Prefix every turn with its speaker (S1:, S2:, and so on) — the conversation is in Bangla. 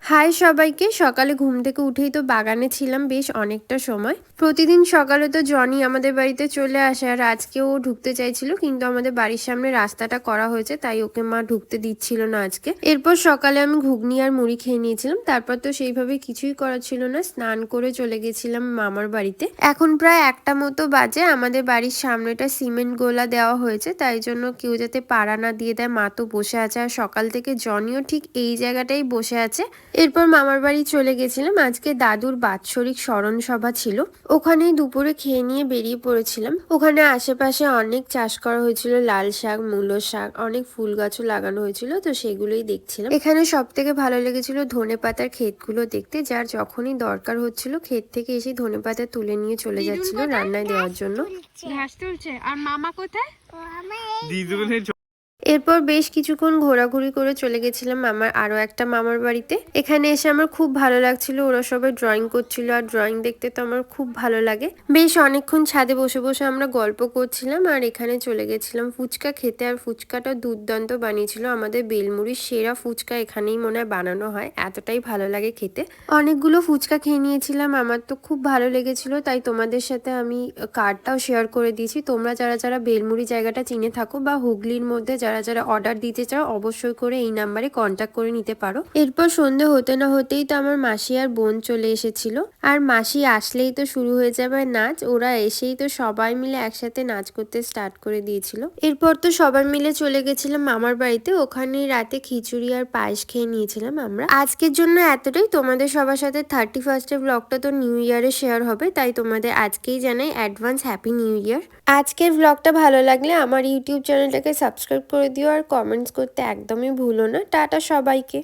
S1: হাই সবাইকে। সকালে ঘুম থেকে উঠেই তো বাগানে ছিলাম বেশ অনেকটা সময়। প্রতিদিন সকালে তো জনি আমাদের বাড়িতে চলে আসে, আর আজকেও ও ঢুকতে চাইছিল, কিন্তু আমাদের বাড়ির সামনে রাস্তাটা করা হয়েছে তাই ওকে মা ঢুকতে দিচ্ছিল না আজকে। এরপর সকালে আমি ঘুগনি আর মুড়ি খেয়ে নিয়েছিলাম। তারপর তো সেইভাবে কিছুই করা ছিল না, স্নান করে চলে গেছিলাম মামার বাড়িতে। এখন প্রায় 1টা মতো বাজে। আমাদের বাড়ির সামনেটা সিমেন্ট গোলা দেওয়া হয়েছে, তাই জন্য কেউ যাতে পাড়া না দিয়ে দেয়। মা তো বসে আছে, আর সকাল থেকে জনিও ঠিক এই জায়গাটাই বসে আছে। এরপর মামার বাড়ি চলে গেছিলাম। আজকে দাদুর বাৎসরিক স্মরণ সভা ছিল, ওখানেই দুপুরে খেয়ে নিয়ে বেরিয়ে পড়েছিলাম। ওখানে আশেপাশে অনেক চাষ করা হয়েছিল, লাল শাক, মূলো শাক, অনেক ফুল গাছও লাগানো হয়েছিল, তো সেগুলোই দেখছিলাম। এখানে সব থেকে ভালো লেগেছিল ধনেপাতার ক্ষেতগুলো দেখতে, যার যখনই দরকার হচ্ছিল ক্ষেত থেকে এসে ধনেপাতা তুলে নিয়ে চলে যাচ্ছিল রান্নায় দেওয়ার জন্য।
S2: ঘাস তুলছে। আর মামা কোথায়?
S1: এরপর বেশ কিছুক্ষণ ঘোরাঘুরি করে চলে গেছিলাম আমার আরো একটা মামার বাড়িতে। এখানে এসে আমার খুব ভালো লাগছিল, ওরা সবাই ড্রয়িং করছিল, আর ড্রয়িং দেখতে তো আমার খুব ভালো লাগে। বেশ অনেকক্ষণ ছাদে বসে বসে আমরা গল্প করছিলাম, আর এখানে চলে গেছিলাম ফুচকা খেতে। আর ফুচকাটা দুর্দান্ত বানিয়েছিল, আমাদের বেলমুড়ির সেরা ফুচকা এখানেই মনে হয় বানানো হয়, এতটাই ভালো লাগে খেতে। অনেকগুলো ফুচকা খেয়ে নিয়েছিলাম, আমার তো খুব ভালো লেগেছিল, তাই তোমাদের সাথে আমি কার্ডটাও শেয়ার করে দিয়েছি। তোমরা যারা যারা বেলমুড়ি জায়গাটা চিনে থাকো বা হুগলির মধ্যে যারা যারা অর্ডার দিতে চাও, অবশ্যই করে এই নাম্বারে কন্ট্যাক্ট করে নিতে পারো। এরপর সন্ধে হতে না হতেই তো আমার মাসি আর বোন চলে এসেছিল, আর মাসি আসলেই তো শুরু হয়ে যাবে নাচ। ওরা এসেই তো সবাই মিলে একসাথে নাচ করতে স্টার্ট করে দিয়েছিল। এরপর তো সবাই মিলে চলে গেছিলাম মামার বাড়িতে, ওখানে রাতে খিচুড়ি আর পায়েস খেয়ে নিয়েছিলাম আমরা। আজকের জন্য এতটাই। তোমাদের সবার সাথে 31st ব্লগটা তো নিউ ইয়ারে শেয়ার হবে, তাই তোমাদের আজকেই জানাই অ্যাডভান্স হ্যাপি নিউ ইয়ার। আজকের ব্লগটা ভালো লাগলে আমার ইউটিউব চ্যানেলটাকে সাবস্ক্রাইব করে দিও, আর কমেন্টস করতে একদমই ভুলো না। টাটা সবাইকে।